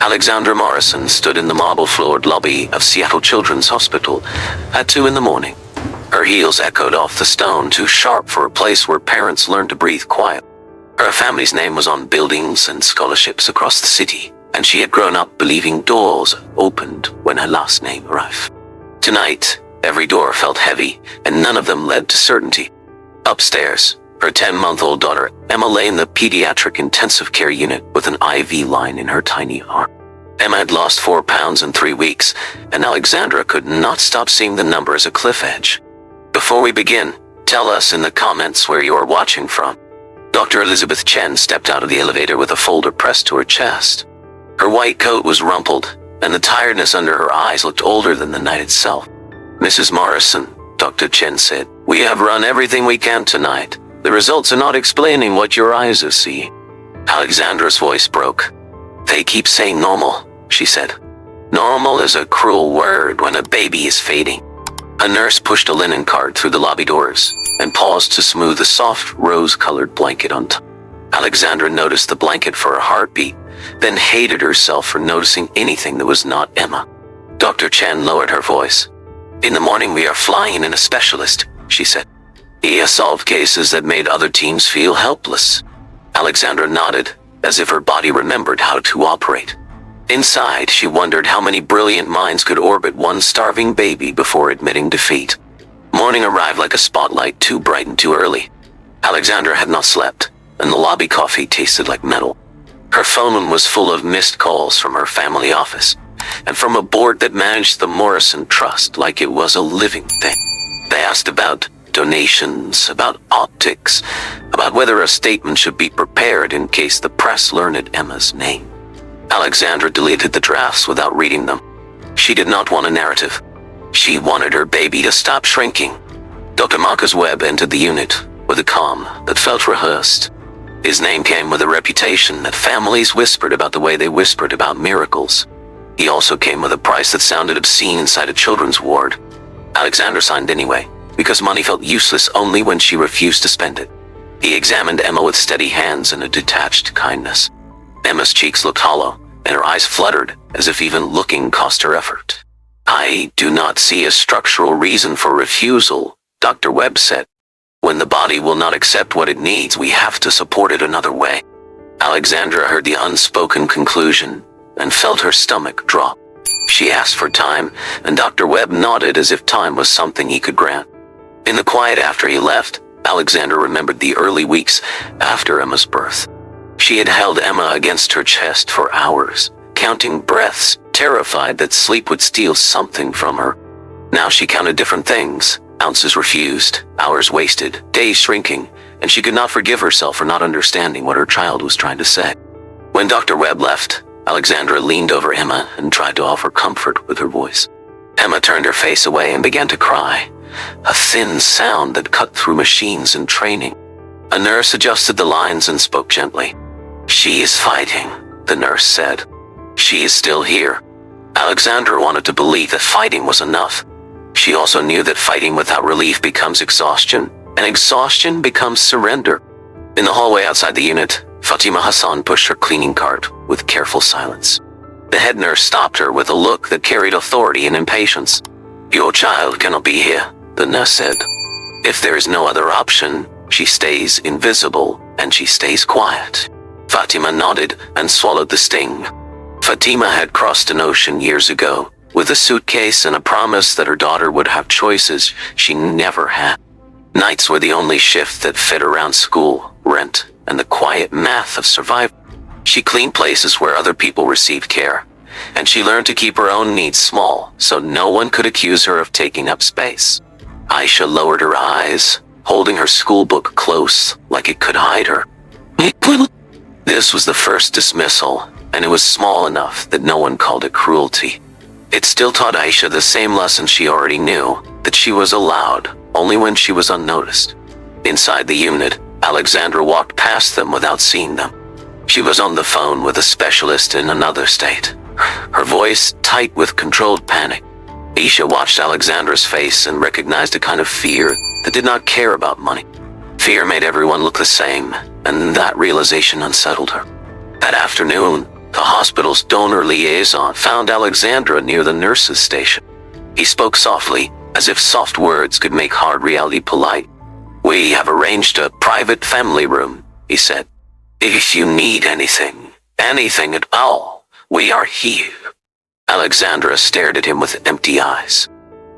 Alexandra Morrison stood in the marble-floored lobby of Seattle Children's Hospital at 2 in the morning. Her heels echoed off the stone, too sharp for a place where parents learned to breathe quiet. Her family's name was on buildings and scholarships across the city, and she had grown up believing doors opened when her last name arrived. Tonight, every door felt heavy, and none of them led to certainty. Upstairs, her 10-month-old daughter, Emma, lay in the pediatric intensive care unit with an IV line in her tiny arm. Emma had lost 4 pounds in 3 weeks, and Alexandra could not stop seeing the number as a cliff edge. Before we begin, tell us in the comments where you are watching from. Dr. Elizabeth Chen stepped out of the elevator with a folder pressed to her chest. Her white coat was rumpled, and the tiredness under her eyes looked older than the night itself. "Mrs. Morrison," Dr. Chen said, "we have run everything we can tonight. The results are not explaining what your eyes are seeing." Alexandra's voice broke. "They keep saying normal," she said. "Normal is a cruel word when a baby is fading." A nurse pushed a linen cart through the lobby doors and paused to smooth a soft rose-colored blanket on top. Alexandra noticed the blanket for a heartbeat, then hated herself for noticing anything that was not Emma. Dr. Chen lowered her voice. "In the morning we are flying in a specialist," she said. "He has solved cases that made other teams feel helpless." Alexandra nodded, as if her body remembered how to operate. Inside, she wondered how many brilliant minds could orbit one starving baby before admitting defeat. Morning arrived like a spotlight, too bright and too early. Alexandra had not slept, and the lobby coffee tasted like metal. Her phone was full of missed calls from her family office, and from a board that managed the Morrison Trust like it was a living thing. They asked about donations, about optics, about whether a statement should be prepared in case the press learned Emma's name. Alexandra deleted the drafts without reading them. She did not want a narrative. She wanted her baby to stop shrinking. Dr. Marcus Webb entered the unit with a calm that felt rehearsed. His name came with a reputation that families whispered about the way they whispered about miracles. He also came with a price that sounded obscene inside a children's ward. Alexandra signed anyway, because money felt useless only when she refused to spend it. He examined Emma with steady hands and a detached kindness. Emma's cheeks looked hollow, and her eyes fluttered, as if even looking cost her effort. "I do not see a structural reason for refusal," Dr. Webb said. "When the body will not accept what it needs, we have to support it another way." Alexandra heard the unspoken conclusion and felt her stomach drop. She asked for time, and Dr. Webb nodded as if time was something he could grant. In the quiet after he left, Alexandra remembered the early weeks after Emma's birth. She had held Emma against her chest for hours, counting breaths, terrified that sleep would steal something from her. Now she counted different things. Ounces refused, hours wasted, days shrinking, and she could not forgive herself for not understanding what her child was trying to say. When Dr. Webb left, Alexandra leaned over Emma and tried to offer comfort with her voice. Emma turned her face away and began to cry, a thin sound that cut through machines and training. A nurse adjusted the lines and spoke gently. "She is fighting," the nurse said. "She is still here." Alexandra wanted to believe that fighting was enough. She also knew that fighting without relief becomes exhaustion, and exhaustion becomes surrender. In the hallway outside the unit, Fatima Hassan pushed her cleaning cart with careful silence. The head nurse stopped her with a look that carried authority and impatience. "Your child cannot be here," the nurse said. "If there is no other option, she stays invisible and she stays quiet." Fatima nodded and swallowed the sting. Fatima had crossed an ocean years ago, with a suitcase and a promise that her daughter would have choices she never had. Nights were the only shift that fit around school, rent, and the quiet math of survival. She cleaned places where other people received care, and she learned to keep her own needs small so no one could accuse her of taking up space. Aisha lowered her eyes, holding her school book close like it could hide her. This was the first dismissal, and it was small enough that no one called it cruelty. It still taught Aisha the same lesson she already knew, that she was allowed only when she was unnoticed. Inside the unit, Alexandra walked past them without seeing them. She was on the phone with a specialist in another state, her voice tight with controlled panic. Aisha watched Alexandra's face and recognized a kind of fear that did not care about money. Fear made everyone look the same, and that realization unsettled her. That afternoon, The hospital's donor liaison found Alexandra near the nurses' station. He spoke softly, as if soft words could make hard reality polite. "We have arranged a private family room," he said. "If you need anything at all, we are here." Alexandra stared at him with empty eyes.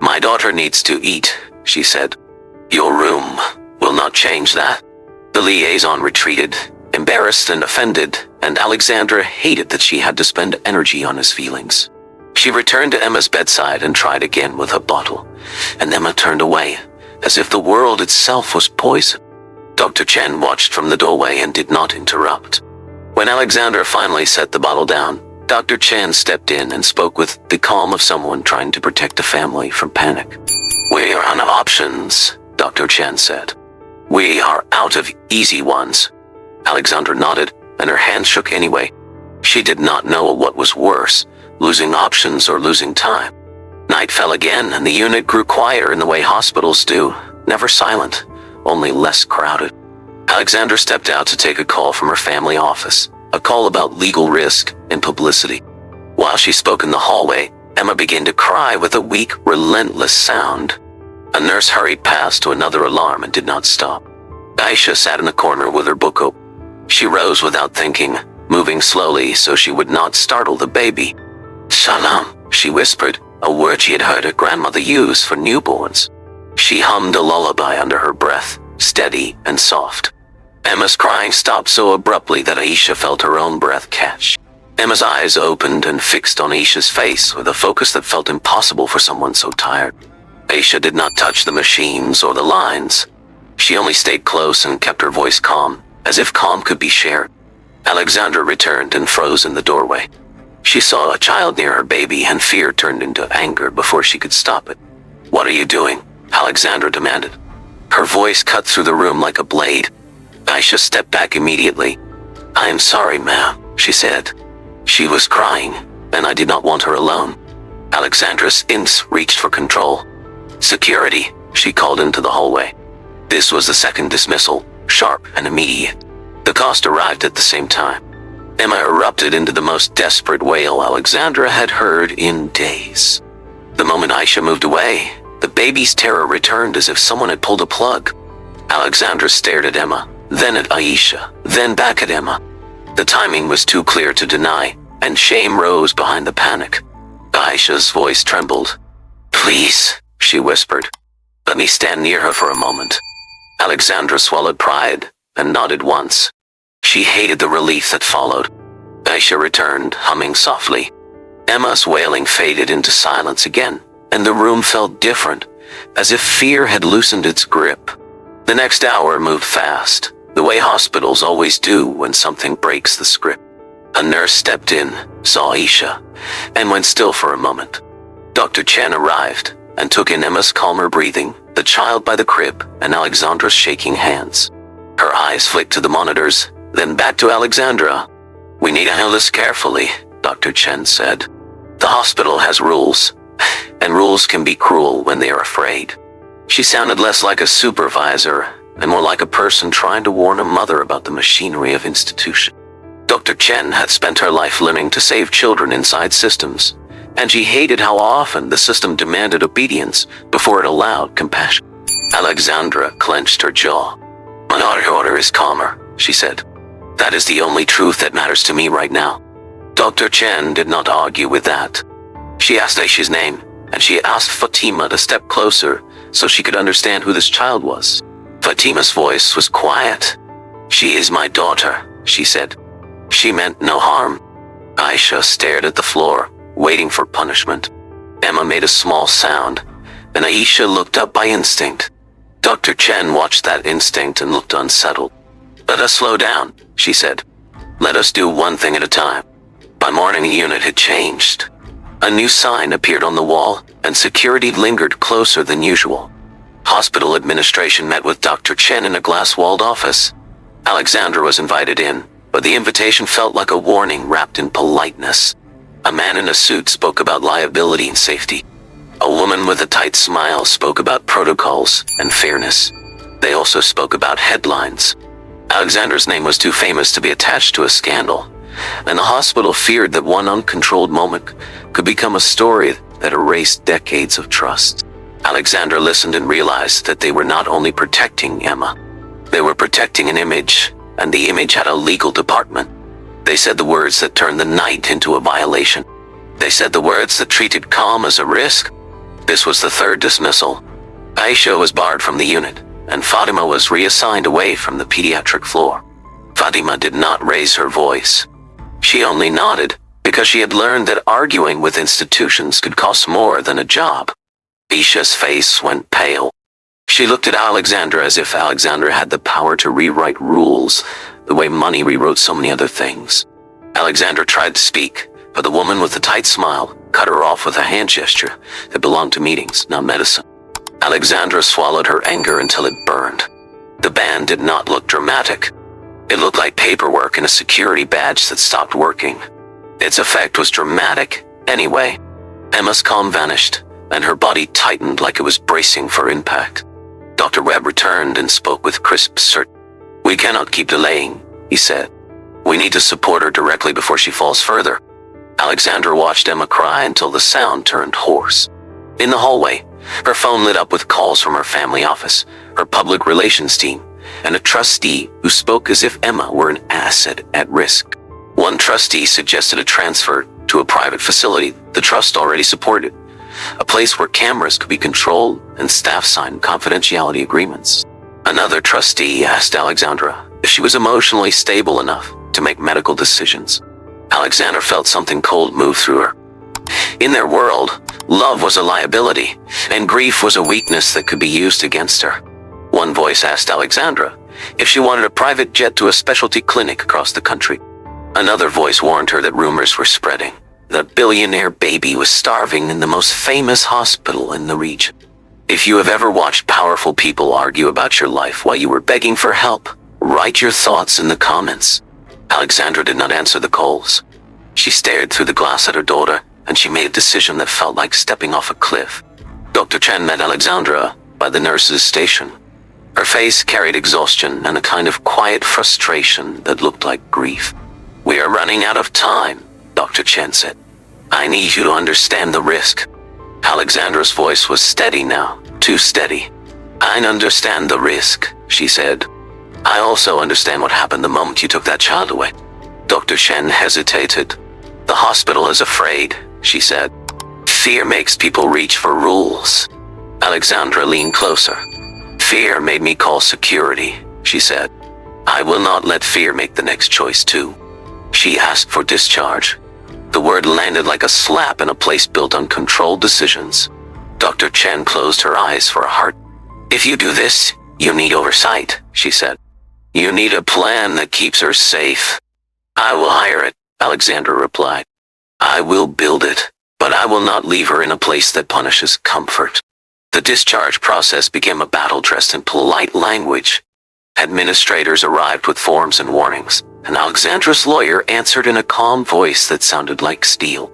"My daughter needs to eat," she said. "Your room will not change that." The liaison retreated, embarrassed and offended, and Alexandra hated that she had to spend energy on his feelings. She returned to Emma's bedside and tried again with a bottle, and Emma turned away, as if the world itself was poison. Dr. Chen watched from the doorway and did not interrupt. When Alexandra finally set the bottle down, Dr. Chen stepped in and spoke with the calm of someone trying to protect a family from panic. "We are out of options," Dr. Chen said. "We are out of easy ones." Alexandra nodded, and her hands shook anyway. She did not know what was worse, losing options or losing time. Night fell again, and the unit grew quieter in the way hospitals do, never silent, only less crowded. Alexandra stepped out to take a call from her family office, a call about legal risk and publicity. While she spoke in the hallway, Emma began to cry with a weak, relentless sound. A nurse hurried past to another alarm and did not stop. Aisha sat in a corner with her book open. She rose without thinking, moving slowly so she would not startle the baby. "Salam," she whispered, a word she had heard her grandmother use for newborns. She hummed a lullaby under her breath, steady and soft. Emma's crying stopped so abruptly that Aisha felt her own breath catch. Emma's eyes opened and fixed on Aisha's face with a focus that felt impossible for someone so tired. Aisha did not touch the machines or the lines. She only stayed close and kept her voice calm, as if calm could be shared. Alexandra returned and froze in the doorway. She saw a child near her baby, and fear turned into anger before she could stop it. "What are you doing?" Alexandra demanded. Her voice cut through the room like a blade. Aisha stepped back immediately. "I am sorry, ma'am," she said. She was crying, and I did not want her alone. Alexandra's instincts reached for control. "Security," she called into the hallway. This was the second dismissal, sharp and immediate. The cost arrived at the same time. Emma erupted into the most desperate wail Alexandra had heard in days. The moment Aisha moved away, the baby's terror returned as if someone had pulled a plug. Alexandra stared at Emma, then at Aisha, then back at Emma. The timing was too clear to deny, and shame rose behind the panic. Aisha's voice trembled. "Please," she whispered. "Let me stand near her for a moment." Alexandra swallowed pride and nodded once. She hated the relief that followed. Aisha returned, humming softly. Emma's wailing faded into silence again, and the room felt different, as if fear had loosened its grip. The next hour moved fast, the way hospitals always do when something breaks the script. A nurse stepped in, saw Aisha, and went still for a moment. Dr. Chen arrived and took in Emma's calmer breathing, the child by the crib, and Alexandra's shaking hands. Her eyes flicked to the monitors, then back to Alexandra. "We need to handle this carefully," Dr. Chen said. "The hospital has rules, and rules can be cruel when they are afraid." She sounded less like a supervisor and more like a person trying to warn a mother about the machinery of institution. Dr. Chen had spent her life learning to save children inside systems, and she hated how often the system demanded obedience before it allowed compassion. Alexandra clenched her jaw. "My daughter is calmer," she said. "That is the only truth that matters to me right now." Dr. Chen did not argue with that. She asked Aisha's name, and she asked Fatima to step closer so she could understand who this child was. Fatima's voice was quiet. "She is my daughter," she said. "She meant no harm." Aisha stared at the floor, waiting for punishment. Emma made a small sound, and Aisha looked up by instinct. Dr. Chen watched that instinct and looked unsettled. "Let us slow down," she said. "Let us do one thing at a time." By morning, the unit had changed. A new sign appeared on the wall, and security lingered closer than usual. Hospital administration met with Dr. Chen in a glass-walled office. Alexandra was invited in, but the invitation felt like a warning wrapped in politeness. A man in a suit spoke about liability and safety. A woman with a tight smile spoke about protocols and fairness. They also spoke about headlines. Alexandra's name was too famous to be attached to a scandal, and the hospital feared that one uncontrolled moment could become a story that erased decades of trust. Alexandra listened and realized that they were not only protecting Emma, they were protecting an image, and the image had a legal department. They said the words that turned the night into a violation. They said the words that treated calm as a risk. This was the third dismissal. Aisha was barred from the unit, and Fatima was reassigned away from the pediatric floor. Fatima did not raise her voice. She only nodded, because she had learned that arguing with institutions could cost more than a job. Aisha's face went pale. She looked at Alexandra as if Alexandra had the power to rewrite rules, the way money rewrote so many other things. Alexandra tried to speak, but the woman with the tight smile cut her off with a hand gesture that belonged to meetings, not medicine. Alexandra swallowed her anger until it burned. The ban did not look dramatic. It looked like paperwork and a security badge that stopped working. Its effect was dramatic anyway. Emma's calm vanished, and her body tightened like it was bracing for impact. Dr. Webb returned and spoke with crisp certainty. "We cannot keep delaying," he said. "We need to support her directly before she falls further." Alexandra watched Emma cry until the sound turned hoarse. In the hallway, her phone lit up with calls from her family office, her public relations team, and a trustee who spoke as if Emma were an asset at risk. One trustee suggested a transfer to a private facility the trust already supported, a place where cameras could be controlled and staff signed confidentiality agreements. Another trustee asked Alexandra if she was emotionally stable enough to make medical decisions. Alexandra felt something cold move through her. In their world, love was a liability, and grief was a weakness that could be used against her. One voice asked Alexandra if she wanted a private jet to a specialty clinic across the country. Another voice warned her that rumors were spreading. The billionaire baby was starving in the most famous hospital in the region. If you have ever watched powerful people argue about your life while you were begging for help, write your thoughts in the comments. Alexandra did not answer the calls. She stared through the glass at her daughter, and she made a decision that felt like stepping off a cliff. Dr. Chen met Alexandra by the nurse's station. Her face carried exhaustion and a kind of quiet frustration that looked like grief. "We are running out of time," Dr. Chen said. "I need you to understand the risk." Alexandra's voice was steady now, too steady. "I understand the risk," she said. "I also understand what happened the moment you took that child away." Dr. Chen hesitated. "The hospital is afraid," she said. "Fear makes people reach for rules." Alexandra leaned closer. "Fear made me call security," she said. "I will not let fear make the next choice too." She asked for discharge. The word landed like a slap in a place built on controlled decisions. Dr. Chen closed her eyes for a heart. "If you do this, you need oversight," she said. "You need a plan that keeps her safe." "I will hire it," Alexandra replied. "I will build it, but I will not leave her in a place that punishes comfort." The discharge process became a battle dressed in polite language. Administrators arrived with forms and warnings, and Alexandra's lawyer answered in a calm voice that sounded like steel.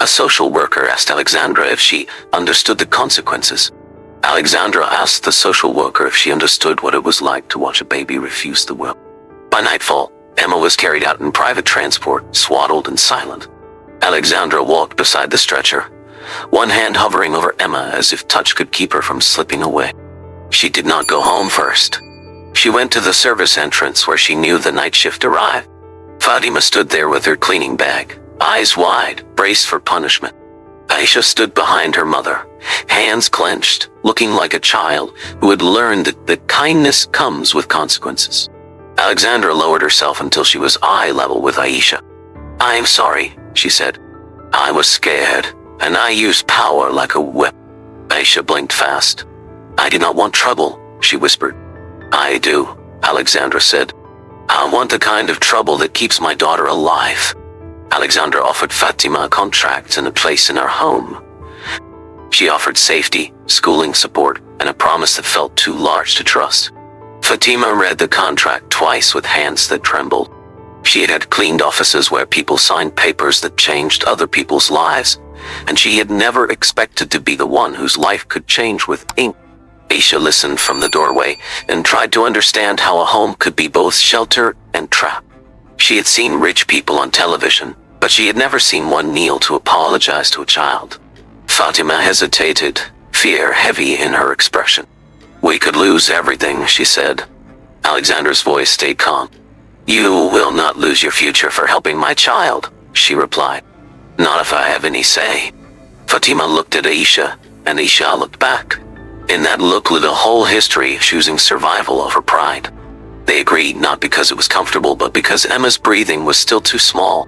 A social worker asked Alexandra if she understood the consequences. Alexandra asked the social worker if she understood what it was like to watch a baby refuse the will. By nightfall, Emma was carried out in private transport, swaddled and silent. Alexandra walked beside the stretcher, one hand hovering over Emma as if touch could keep her from slipping away. She did not go home first. She went to the service entrance where she knew the night shift arrived. Fatima stood there with her cleaning bag, eyes wide, braced for punishment. Aisha stood behind her mother, hands clenched, looking like a child who had learned that kindness comes with consequences. Alexandra lowered herself until she was eye level with Aisha. "I am sorry," she said. "I was scared, and I used power like a whip." Aisha blinked fast. "I did not want trouble," she whispered. "I do," Alexandra said. "I want the kind of trouble that keeps my daughter alive." Alexandra offered Fatima a contract and a place in her home. She offered safety, schooling support, and a promise that felt too large to trust. Fatima read the contract twice with hands that trembled. She had cleaned offices where people signed papers that changed other people's lives, and she had never expected to be the one whose life could change with ink. Aisha listened from the doorway and tried to understand how a home could be both shelter and trap. She had seen rich people on television, but she had never seen one kneel to apologize to a child. Fatima hesitated, fear heavy in her expression. "We could lose everything," she said. Alexandra's voice stayed calm. "You will not lose your future for helping my child," she replied. "Not if I have any say." Fatima looked at Aisha, and Aisha looked back. In that look lit a whole history of choosing survival over pride. They agreed not because it was comfortable, but because Emma's breathing was still too small.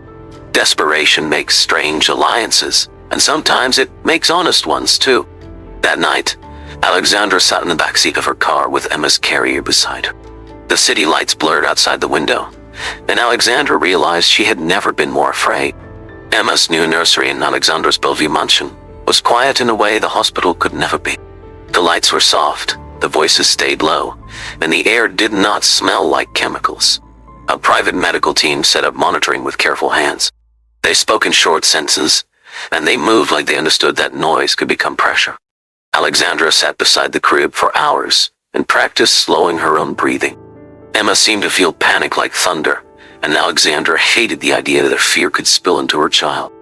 Desperation makes strange alliances, and sometimes it makes honest ones too. That night, Alexandra sat in the backseat of her car with Emma's carrier beside her. The city lights blurred outside the window, and Alexandra realized she had never been more afraid. Emma's new nursery in Alexandra's Bellevue mansion was quiet in a way the hospital could never be. The lights were soft, the voices stayed low, and the air did not smell like chemicals. A private medical team set up monitoring with careful hands. They spoke in short sentences, and they moved like they understood that noise could become pressure. Alexandra sat beside the crib for hours and practiced slowing her own breathing. Emma seemed to feel panic like thunder, and Alexandra hated the idea that fear could spill into her child.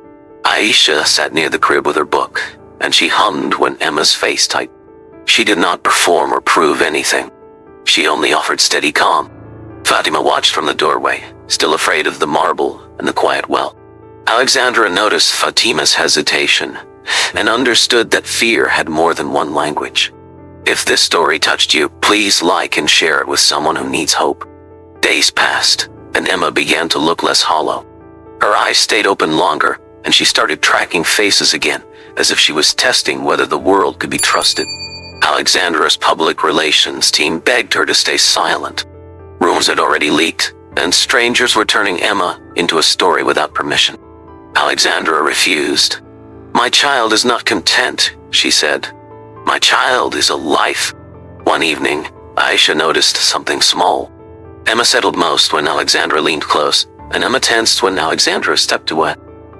Aisha sat near the crib with her book, and she hummed when Emma's face tightened. She did not perform or prove anything. She only offered steady calm. Fatima watched from the doorway, still afraid of the marble and the quiet well. Alexandra noticed Fatima's hesitation and understood that fear had more than one language. If this story touched you, please like and share it with someone who needs hope. Days passed, and Emma began to look less hollow. Her eyes stayed open longer, and she started tracking faces again, as if she was testing whether the world could be trusted. Alexandra's public relations team begged her to stay silent. Rumors had already leaked, and strangers were turning Emma into a story without permission. Alexandra refused. "My child is not content," she said. "My child is a life." One evening, Aisha noticed something small. Emma settled most when Alexandra leaned close, and Emma tensed when Alexandra stepped away.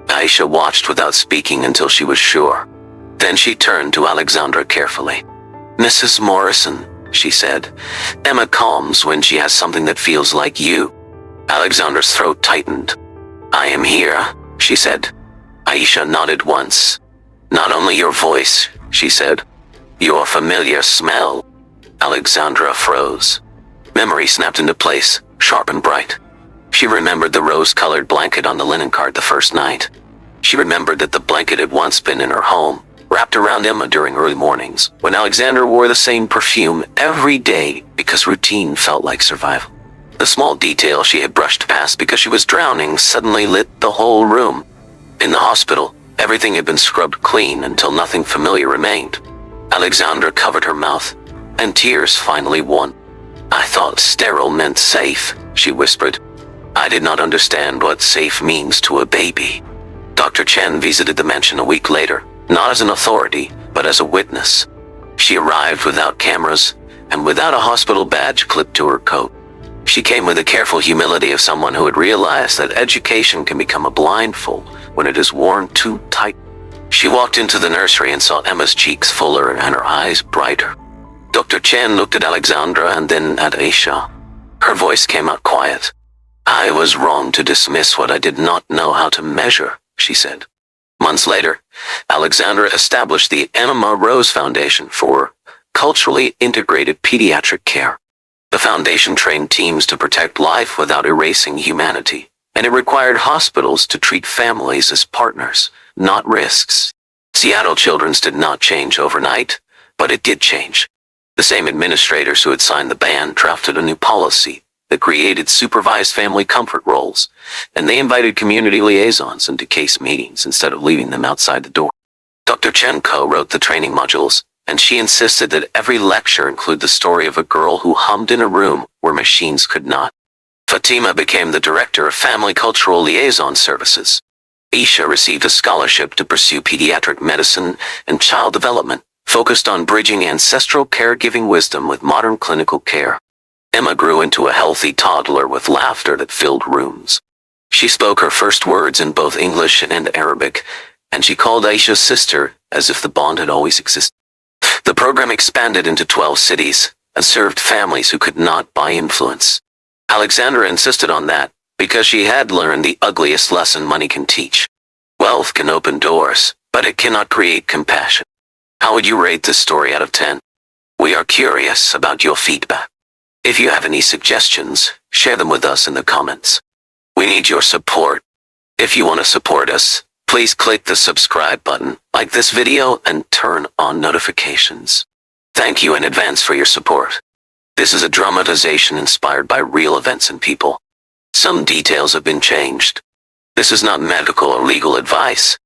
Aisha watched without speaking until she was sure. Then she turned to Alexandra carefully. "Mrs. Morrison," she said, "Emma calms when she has something that feels like you." Alexandra's throat tightened. "I am here," she said. Aisha nodded once. "Not only your voice," she said, "your familiar smell." Alexandra froze. Memory snapped into place, sharp and bright. She remembered the rose-colored blanket on the linen cart the first night. She remembered that the blanket had once been in her home, wrapped around Emma during early mornings, when Alexandra wore the same perfume every day because routine felt like survival. The small detail she had brushed past because she was drowning suddenly lit the whole room. In the hospital, everything had been scrubbed clean until nothing familiar remained. Alexandra covered her mouth, and tears finally won. "I thought sterile meant safe," she whispered. "I did not understand what safe means to a baby." Dr. Chen visited the mansion a week later, not as an authority, but as a witness. She arrived without cameras and without a hospital badge clipped to her coat. She came with the careful humility of someone who had realized that education can become a blindfold when it is worn too tight. She walked into the nursery and saw Emma's cheeks fuller and her eyes brighter. Dr. Chen looked at Alexandra and then at Aisha. Her voice came out quiet. "I was wrong to dismiss what I did not know how to measure," she said. Months later, Alexandra established the Emma Rose Foundation for culturally integrated pediatric care. The foundation trained teams to protect life without erasing humanity, and it required hospitals to treat families as partners, not risks. Seattle Children's did not change overnight, but it did change. The same administrators who had signed the ban drafted a new policy that created supervised family comfort roles, and they invited community liaisons into case meetings instead of leaving them outside the door. Dr. Chen co-wrote the training modules, and she insisted that every lecture include the story of a girl who hummed in a room where machines could not. Fatima became the director of Family Cultural Liaison Services. Aisha received a scholarship to pursue pediatric medicine and child development, focused on bridging ancestral caregiving wisdom with modern clinical care. Emma grew into a healthy toddler with laughter that filled rooms. She spoke her first words in both English and Arabic, and she called Aisha sister as if the bond had always existed. The program expanded into 12 cities and served families who could not buy influence. Alexandra insisted on that, because she had learned the ugliest lesson money can teach. Wealth can open doors, but it cannot create compassion. How would you rate this story out of 10? We are curious about your feedback. If you have any suggestions, share them with us in the comments. We need your support. If you want to support us, please click the subscribe button, like this video, and turn on notifications. Thank you in advance for your support. This is a dramatization inspired by real events and people. Some details have been changed. This is not medical or legal advice.